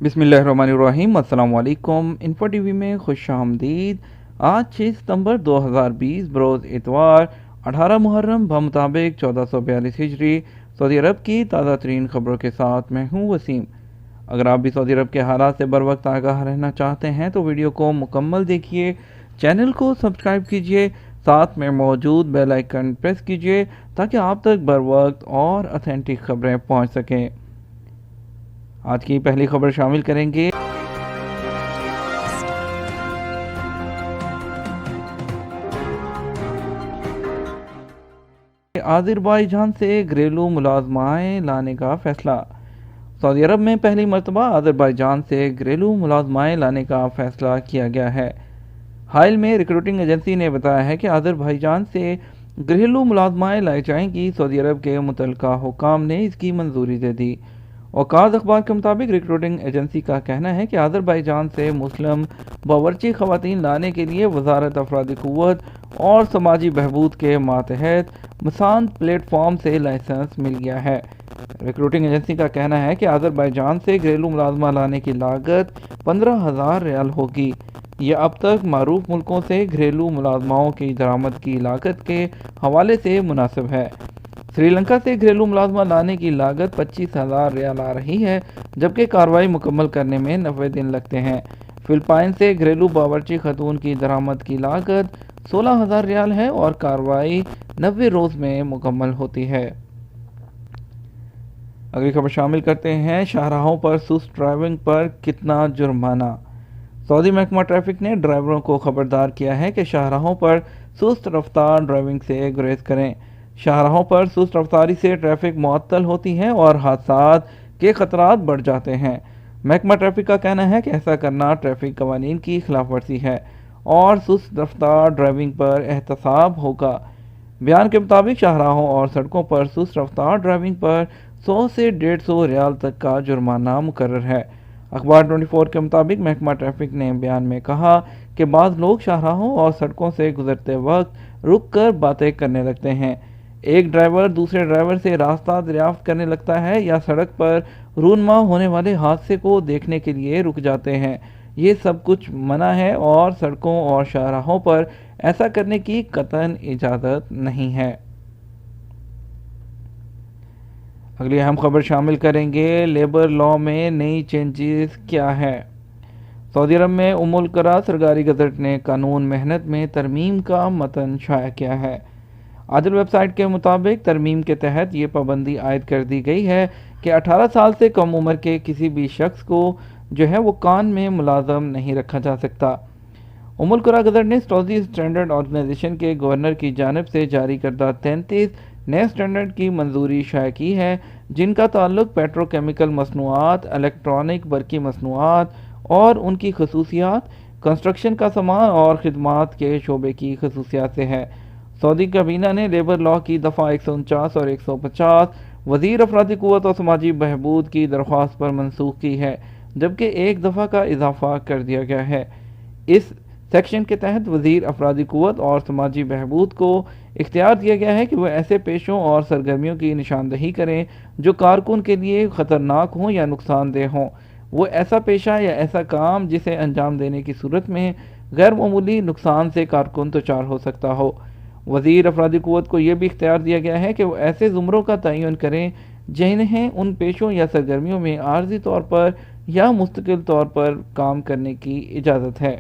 बिस्मिल्लाहिर्रहमानिर्रहीम। अस्सलाम वालेकुम। इन्फो टीवी में खुश आमदीद। आज 6 सितंबर 2020 बरोज़ इतवार 18 मुहर्रम बमुताबिक 1442 हिजरी सऊदी अरब की ताज़ा तरीन खबरों के साथ मैं हूँ वसीम। अगर आप भी सऊदी अरब के हालात से बर वक्त आगाह रहना चाहते हैं तो वीडियो को मुकम्मल देखिए, चैनल को सब्सक्राइब कीजिए, साथ में मौजूद बेल आइकन प्रेस कीजिए ताकि आप तक बर वक्त और अथेंटिक खबरें पहुँच सकें। आज की पहली खबर शामिल करेंगे। आज़रबाईजान से घरेलू मुलाजमाएँ लाने का फैसला। सऊदी अरब में पहली मरतबा आज़रबाईजान से घरेलू मुलाजमाएँ लाने का फैसला किया गया है। हाल में रिक्रूटिंग एजेंसी ने बताया है कि आज़रबाईजान से घरेलू मुलाजमाएँ लाई जाएंगी। सऊदी अरब के मुतल्लिका हुकाम ने इसकी मंजूरी दे दी। औकात अखबार के मुताबिक रिक्रूटिंग एजेंसी का कहना है कि आज़रबाईजान से मुस्लिम बावर्ची ख़वातीन लाने के लिए वजारत अफरादी क़ुव्वत और समाजी बहबूद के मातहत मसान प्लेटफॉर्म से लाइसेंस मिल गया है। रिक्रूटिंग एजेंसी का कहना है कि आज़रबाईजान से घरेलू मुलाजमा लाने की लागत 15,000 रियाल होगी। यह अब तक मारूफ मुल्कों से घरेलू मुलाजमाओं की दरामद की लागत के हवाले से मुनासिब है। श्रीलंका से घरेलू मुलाजमा लाने की लागत 25,000 रियाल आ रही है, जबकि कार्रवाई मुकम्मल करने में 90 दिन लगते हैं। फिलिपाइन से घरेलू बावर्ची खतून की दरामद की लागत 16,000 रियाल है और कार्रवाई 90 रोज़ में मुकम्मल होती है। अगली खबर शामिल करते हैं। शाहराहों पर सुस्त ड्राइविंग पर कितना जुर्माना। सऊदी महकमा ट्रैफिक ने ड्राइवरों को खबरदार किया है कि शाहराहों पर सुस्त रफ्तार ड्राइविंग से गुरेज करें। शाहराहों पर सुस्त रफ्तारी से ट्रैफिक मुअत्तल होती है और हादसात के खतरात बढ़ जाते हैं। महकमा ट्रैफिक का कहना है कि ऐसा करना ट्रैफिक कवानीन की खिलाफ वर्जी है और सुस्त रफ्तार ड्राइविंग पर एहतसाब होगा। बयान के मुताबिक शाहराहों और सड़कों पर सुस्त रफ्तार ड्राइविंग पर 100 से 150 रियाल तक का जुर्माना मुकर्रर है। अखबार 24 के मुताबिक महकमा ट्रैफिक ने बयान में कहा कि बाज़ लोग शाहराहों और सड़कों से गुजरते वक्त रुक कर बातें करने लगते हैं। एक ड्राइवर दूसरे ड्राइवर से रास्ता दरियाफ्त करने लगता है या सड़क पर रूनमा होने वाले हादसे को देखने के लिए रुक जाते हैं। ये सब कुछ मना है और सड़कों और शाहराहों पर ऐसा करने की कतई इजाज़त नहीं है। अगली अहम खबर शामिल करेंगे। लेबर लॉ में नई चेंजेस क्या है। सऊदी अरब में उम्मुल कुरा सरकारी गजट ने कानून मेहनत में तरमीम का मतन शाया किया है। आदिल वेबसाइट के मुताबिक तरमीम के तहत ये पाबंदी आयद कर दी गई है कि 18 साल से कम उम्र के किसी भी शख्स को वो कान में मुलाजम नहीं रखा जा सकता। उम्मुल कुरा गजट ने सऊदी स्टैंडर्ड ऑर्गेनाइजेशन के गवर्नर की जानिब से जारी करदा 33 नए स्टैंडर्ड की मंजूरी शाया की है, जिनका ताल्लुक पेट्रोकेमिकल मसनूआत, इलेक्ट्रॉनिक बरकी मसनूआत और उनकी खसूसियात, कंस्ट्रक्शन का सामान और खिदमात के शोबे की खसूसियात से है। सऊदी काबीना ने लेबर लॉ की दफ़ा 149 और 150 वज़ीर अफरादी क़ुव्वत और समाजी बहबूद की दरख्वास्त पर मनसूख की है, जबकि एक दफ़ा का इजाफा कर दिया गया है। इस सेक्शन के तहत वज़ीर अफरादी क़ुव्वत और समाजी बहबूद को इख्तियार दिया गया है कि वह ऐसे पेशों और सरगर्मियों की निशानदही करें जो कारकुन के लिए ख़तरनाक हों या नुकसानदेह हों। वो ऐसा पेशा या ऐसा काम जिसे अंजाम देने की सूरत में गैर मामूली नुकसान से कारकुन दचार हो सकता हो। वज़ीर अफरादी क़ुव्वत को यह भी इख्तियार दिया गया है कि वो ऐसे ज़ुमरों का तयन करें जिन्हें उन पेशों या सरगर्मियों में आर्जी तौर पर या मुस्तकिल तौर पर काम करने की इजाज़त है।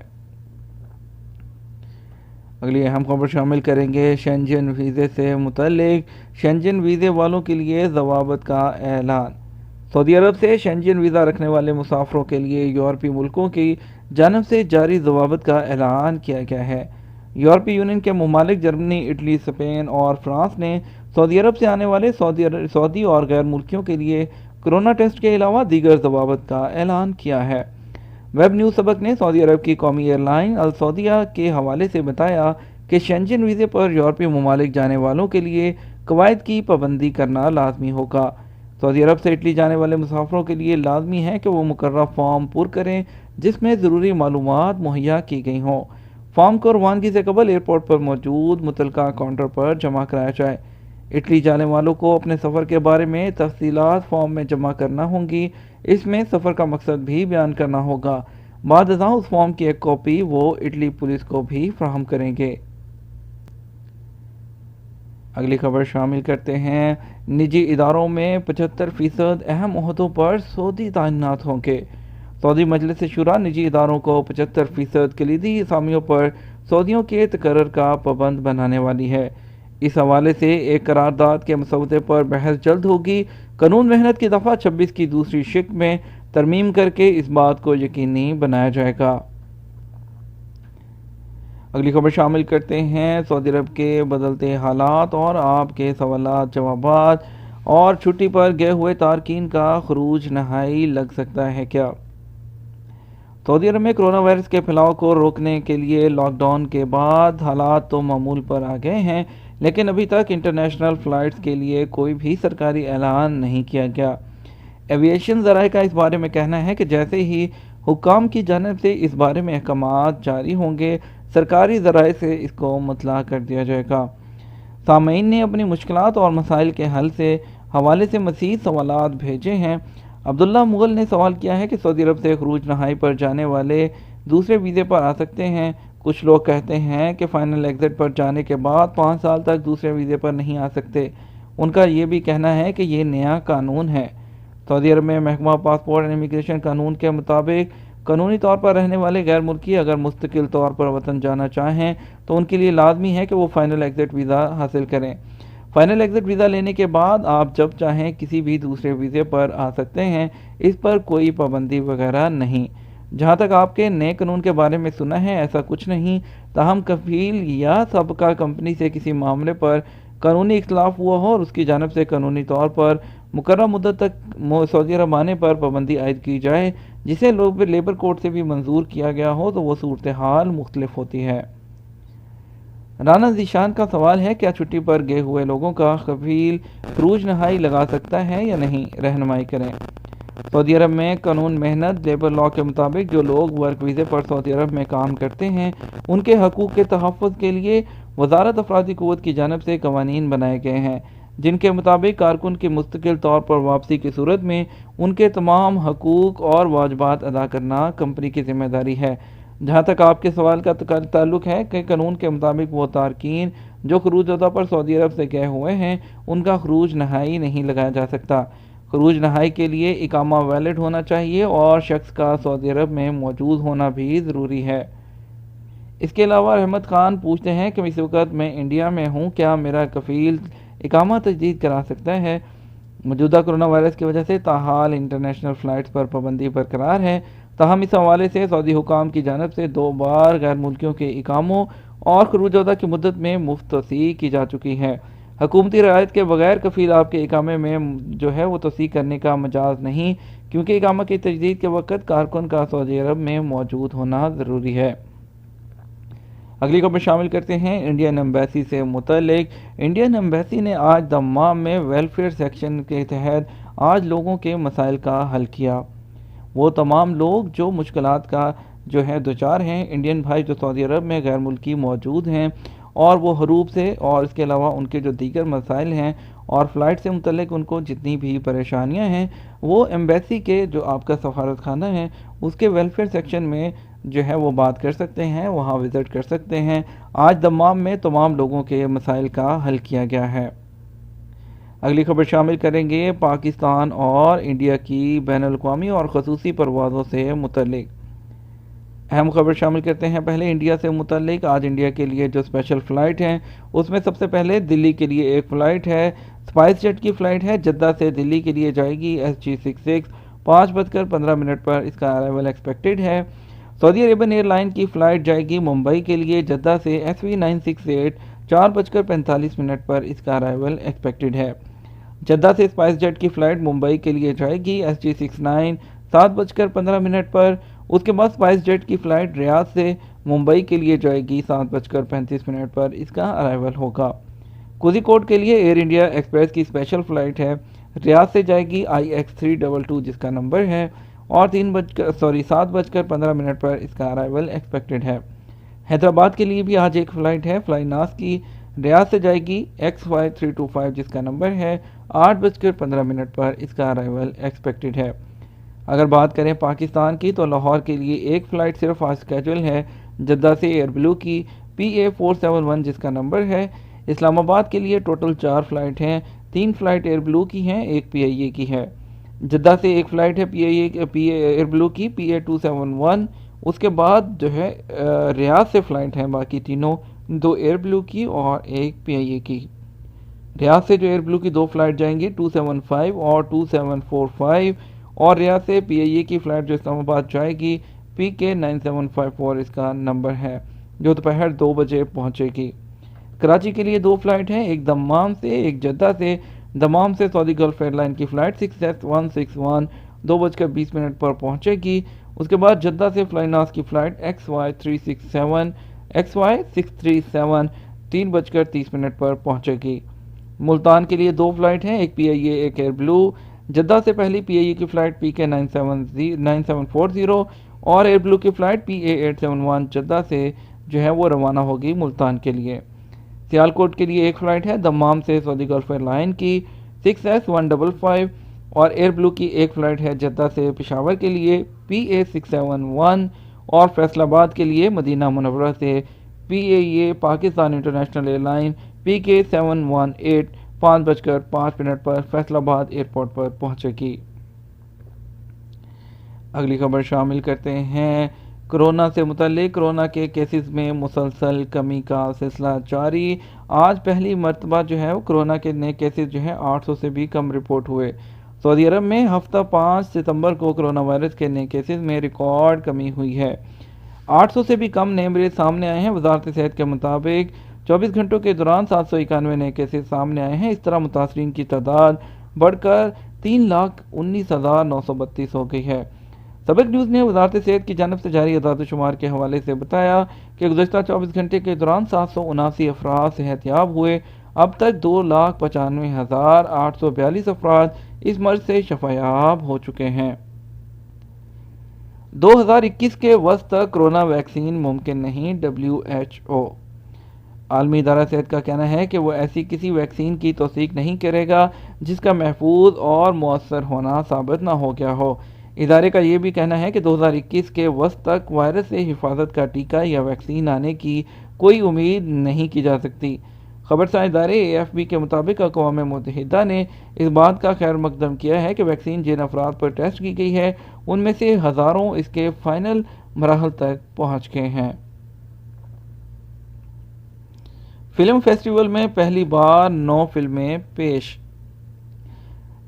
अगली अहम खबर शामिल करेंगे। शेंजन वीज़े से मुतल्लिक शेंजन वीज़े वालों के लिए ज़वाबत का ऐलान। सऊदी अरब से शेंजन वीज़ा रखने वाले मुसाफरों के लिए यूरोपीय मुल्कों की जानब से जारी ज़वाबत का ऐलान किया गया है। यूरोपीय यूनियन के ममालिक जर्मनी, इटली, स्पेन और फ्रांस ने सऊदी अरब से आने वाले सऊदी और गैर मुल्कियों के लिए कोरोना टेस्ट के अलावा दीगर ज़वाबत का ऐलान किया है। वेब न्यूज़ सबक ने सऊदी अरब की कौमी एयरलाइन अल सऊदिया के हवाले से बताया कि शेंजन वीज़े पर यूरोपीय ममालिक जाने वालों के लिए कवायद की पाबंदी करना लाजमी होगा। सऊदी अरब से इटली जाने वाले मुसाफरों के लिए लाजमी है कि वो मुकर्रर फॉर्म पुर करें जिसमें ज़रूरी मालूमात मुहैया की गई हों। फॉर्म को रवानगी से कबल एयरपोर्ट पर मौजूद मुतलका काउंटर पर जमा कराया जाए। इटली जाने वालों को अपने सफ़र के बारे में तफसीलात फॉर्म में जमा करना होंगी। इसमें सफ़र का मकसद भी बयान करना होगा। बाद अज़ां उस फॉर्म की एक कॉपी वो इटली पुलिस को भी फ्राहम करेंगे। अगली खबर शामिल करते हैं। निजी इदारों में 75% अहम ओहदों पर सऊदी तैनात होंगे। सऊदी मजलिस शुरा निजी इदारों को 75% कलीदी असामियों पर सऊदियों के तकर्रर का पाबंद बनाने वाली है। इस हवाले से एक करारदाद के मसौदे पर बहस जल्द होगी। कानून मेहनत की दफ़ा 26 की दूसरी शिक में तरमीम करके इस बात को यकीनी बनाया जाएगा। अगली खबर शामिल करते हैं। सऊदी अरब के बदलते हालात और आपके सवालात जवाबात और छुट्टी पर गए हुए तारकीन का खरूज नहाई लग सकता है क्या? सऊदी अरब में कोरोना वायरस के फैलाव को रोकने के लिए लॉकडाउन के बाद हालात तो मामूल पर आ गए हैं, लेकिन अभी तक इंटरनेशनल फ़्लाइट्स के लिए कोई भी सरकारी ऐलान नहीं किया गया। एविएशन ज़राए का इस बारे में कहना है कि जैसे ही हुक्काम की जानिब से इस बारे में अहकामात जारी होंगे, सरकारी ज़राए से इसको मुतला कर दिया जाएगा। सामीन ने अपनी मुश्किलात और मसाइल के हल से हवाले से मज़ीद सवालात भेजे हैं। अब्दुल्ला मुगल ने सवाल किया है कि सऊदी अरब से खरूज नहाई पर जाने वाले दूसरे वीज़े पर आ सकते हैं। कुछ लोग कहते हैं कि फ़ाइनल एग्ज़िट पर जाने के बाद 5 साल तक दूसरे वीज़े पर नहीं आ सकते। उनका ये भी कहना है कि ये नया कानून है। सऊदी अरब में महकमा पासपोर्ट एंड इमिग्रेशन कानून के मुताबिक कानूनी तौर पर रहने वाले गैर मुल्की अगर मुस्तकिल तौर पर वतन जाना चाहें तो उनके लिए लाजमी है कि वो फ़ाइनल एग्ज़िट वीज़ा हासिल करें। फ़ाइनल एग्ज़िट वीज़ा लेने के बाद आप जब चाहें किसी भी दूसरे वीज़े पर आ सकते हैं। इस पर कोई पाबंदी वगैरह नहीं। जहाँ तक आपके नए कानून के बारे में सुना है, ऐसा कुछ नहीं। ताहम कफील या सबका कंपनी से किसी मामले पर कानूनी इख्तलाफ हुआ हो और उसकी जानब से कानूनी तौर पर मुकर्रर मुद्दत तक सऊदी अरब आने पर पाबंदी आयद की जाए, जिसे लेबर कोर्ट से भी मंजूर किया गया हो, तो वो सूरत हाल मुख्तलिफ होती है। राना ज़ीशान का सवाल है, क्या छुट्टी पर गए हुए लोगों का कफील खरूज नहाई लगा सकता है या नहीं? रहनुमाई करें। सऊदी अरब में कानून मेहनत लेबर लॉ के मुताबिक जो लोग वर्क वीज़े पर सऊदी अरब में काम करते हैं, उनके हकूक़ के तहफ़्फ़ुज़ के लिए वज़ारत अफरादी क़ुव्वत की जानिब से कवानीन बनाए गए हैं, जिनके मुताबिक कारकुन की मुस्तकिल तौर पर वापसी की सूरत में उनके तमाम हकूक़ और वाजबात अदा करना कंपनी की ज़िम्मेदारी है। जहाँ तक आपके सवाल का ताल्लुक़ है कि कानून के मुताबिक वो तारकीन जो खरूज अदा पर सऊदी अरब से गए हुए हैं, उनका खरूज नहाई नहीं लगाया जा सकता। खरूज नहाई के लिए इकामा वैलिड होना चाहिए और शख्स का सऊदी अरब में मौजूद होना भी ज़रूरी है। इसके अलावा अहमद ख़ान पूछते हैं कि इस वक्त मैं इंडिया में हूँ, क्या मेरा कफ़ील इकामा तजदीद करा सकता है? मौजूदा कोरोना वायरस की वजह से ताहाल इंटरनेशनल फ़्लाइट्स पर पाबंदी बरकरार है। ताहम इस हवाले से सऊदी हुकाम की जानब से 2 बार गैर मुल्कियों के इकामों और खरूज अदा की मुद्दत में मुफ्त तोसी की जा चुकी है। हुकूमती रियायत के बगैर कफ़ील आपके इकामे में जो है वो तोसी करने का मजाज नहीं, क्योंकि इकामा की तजदीद के वक़्त कारकुन का सऊदी अरब में मौजूद होना ज़रूरी है। अगली खबर शामिल करते हैं इंडियन एम्बेसी से मुतल्लिक। इंडियन एम्बेसी ने आज दम्माम में वेलफेयर सेक्शन के तहत आज लोगों के मसाइल का हल किया। वो तमाम लोग जो मुश्किलात का जो है दुचार हैं, इंडियन भाई जो सऊदी अरब में गैर मुल्की मौजूद हैं और वो हरूब से और इसके अलावा उनके जो दीगर मसाइल हैं और फ़्लाइट से मुतल्लिक उनको जितनी भी परेशानियां हैं, वो एम्बेसी के जो आपका सफारत खाना है उसके वेलफेयर सेक्शन में जो है वो बात कर सकते हैं, वहाँ विज़िट कर सकते हैं। आज दम्माम में तमाम लोगों के मसाइल का हल किया गया है। अगली खबर शामिल करेंगे पाकिस्तान और इंडिया की बैनुल-अक़वामी और ख़ुसूसी परवाज़ों से मुतल्लिक। अहम खबर शामिल करते हैं पहले इंडिया से मुतल्लिक। आज इंडिया के लिए जो स्पेशल फ़्लाइट हैं उसमें सबसे पहले दिल्ली के लिए एक फ़्लाइट है, स्पाइस जेट की फ़्लाइट है। जद्दा से दिल्ली के लिए जाएगी SG66 5:15 पर इसका अराइवल एक्सपेक्टेड है। सऊदी अरेबियन एयरलाइन की फ़्लाइट जाएगी मुंबई के लिए जद्दा से SV968 4:45 पर इसका अराइवल एक्सपेक्टेड है। जद्दा से स्पाइस जेट की फ़्लाइट मुंबई के लिए जाएगी SG69 7:15 पर। उसके बाद स्पाइस जेट की फ़्लाइट रियाद से मुंबई के लिए जाएगी 7:35 पर इसका अराइवल होगा। कोझिकोड के लिए एयर इंडिया एक्सप्रेस की स्पेशल फ़्लाइट है, रियाद से जाएगी IX322 जिसका नंबर है और 7:15 पर इसका अराइवल एक्सपेक्टेड है। हैदराबाद के लिए भी आज एक फ़्लाइट है, फ्लाइनास की रियाद से जाएगी XY325 जिसका नंबर है 8:15 पर इसका अराइवल एक्सपेक्टेड है। अगर बात करें पाकिस्तान की तो लाहौर के लिए एक फ़्लाइट सिर्फ आज स्केजुअल है जद्दा से एयर ब्लू की PA471 जिसका नंबर है। इस्लामाबाद के लिए टोटल 4 फ़्लाइट हैं, 3 फ़्लाइट एयर ब्लू की हैं, एक PIA की है। जद्दा से एक फ़्लाइट है PIA एयर ब्लू की PA271। उसके बाद जो है रियाद से फ़्लाइट हैं बाकी तीनों, 2 एयर ब्लू की और एक PIA की। रियाद से जो एयर ब्लू की 2 फ़्लाइट जाएंगी 275 और 2745 और रियाद से PIA की फ़्लाइट जो इस्लामाबाद जाएगी PK9754 इसका नंबर है, जो दोपहर 2 बजे पहुंचेगी। कराची के लिए 2 फ़्लाइट हैं, एक दम्माम से एक जद्दा से। दम्माम से सऊदी गल्फ एयरलाइन की फ़्लाइट 6S161 2:20 पर पहुंचेगी। उसके बाद जद्दा से फ्लाइनास की फ़्लाइट XY637 3:30 पर पहुंचेगी। मुल्तान के लिए 2 फ़्लाइट हैं, एक PIA एक एयर ब्लू। जद्दा से पहली PIA की फ़्लाइट PK9740 और एयर ब्लू की फ़्लाइट PA871 जद्दा से जो है वो रवाना होगी मुल्तान के लिए। सियालकोट के लिए एक फ़्लाइट है दम्माम से सऊदी गल्फ एयरलाइन की 6S155 और एयर ब्लू की एक फ़्लाइट है जद्दा से पेशावर के लिए PA671 और फैसलाबाद के लिए मदीना मुनव्वरा से PAA Pakistan international airline PK718 5:05 पर फैसलाबाद एयरपोर्ट पर पहुंचेगी। अगली खबर शामिल करते हैं कोरोना से मुतल्लिक। कोरोना के केसेस में मुसलसल कमी का सिलसिला जारी। आज पहली मरतबा जो है वो कोरोना के नए केसेस जो हैं 800 से भी कम रिपोर्ट हुए। सऊदी अरब में हफ्ता 5 सितंबर को कोरोना वायरस के नए केसेस में रिकॉर्ड कमी हुई है। 800 से भी कम नए मरीज सामने आए हैं। वजारत सेहत के मुताबिक 24 घंटों के दौरान 791 नए केसेस सामने आए हैं। इस तरह मुतासरीन की तादाद बढ़कर 3,19,932 हो गई है। सबक न्यूज़ ने वजारत सेहत की जानब से जारी अदाद-ओ-शुमार के हवाले से बताया कि गुज़श्ता 24 घंटे के दौरान 779 अफराद सेहतयाब हुए। अब तक 2,95,842 अफराद इस मर्ज से शफायाब हो चुके हैं। 2021 के वस्त तक कोरोना वैक्सीन मुमकिन नहीं। WHO आलमी इदारा सेहत का कहना है कि वह ऐसी किसी वैक्सीन की तौसीक नहीं करेगा जिसका महफूज और मौसर होना साबित ना हो गया हो। इदारे का ये भी कहना है कि 2021 के वस्त तक वायरस से हिफाजत का टीका या वैक्सीन आने की कोई उम्मीद नहीं की जा सकती। खबरसार इदारे AFP के मुताबिक अक़वाम मुत्तहिदा ने इस बात का खैर मकदम किया है कि वैक्सीन जिन अफराद पर टेस्ट की गई है उनमें से हज़ारों इसके फाइनल मराहल तक पहुँच गए हैं। फिल्म फेस्टिवल में पहली बार 9 फिल्में पेश।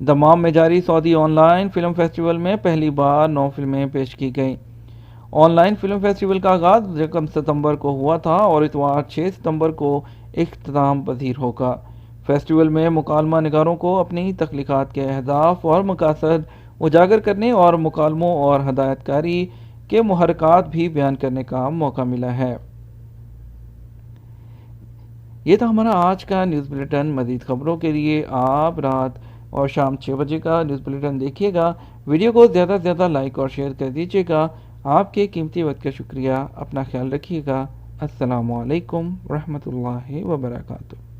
दमाम में जारी सऊदी ऑनलाइन फिल्म फेस्टिवल में पहली बार 9 फिल्में पेश की गईं। ऑनलाइन फिल्म फेस्टिवल का आगाज़ 1 सितंबर को हुआ था और इतवार 6 सितंबर को इख्तिताम पजीर होगा। फेस्टिवल में मुकालमा निगारों को अपनी तख्लीक़ात के अहदाफ और मकासद उजागर करने और मुकालमों और हदायतकारी के मुहर्रकात भी बयान करने का मौका मिला है। ये था हमारा आज का न्यूज़ बुलेटिन। मज़ीद ख़बरों के लिए आप रात और शाम 6 बजे का न्यूज़ बुलेटिन देखिएगा। वीडियो को ज़्यादा से ज़्यादा लाइक और शेयर कर दीजिएगा। आपके कीमती वक्त का शुक्रिया। अपना ख्याल रखिएगा। अस्सलामु अलैकुम रहमतुल्लाहि व बरकातुहू।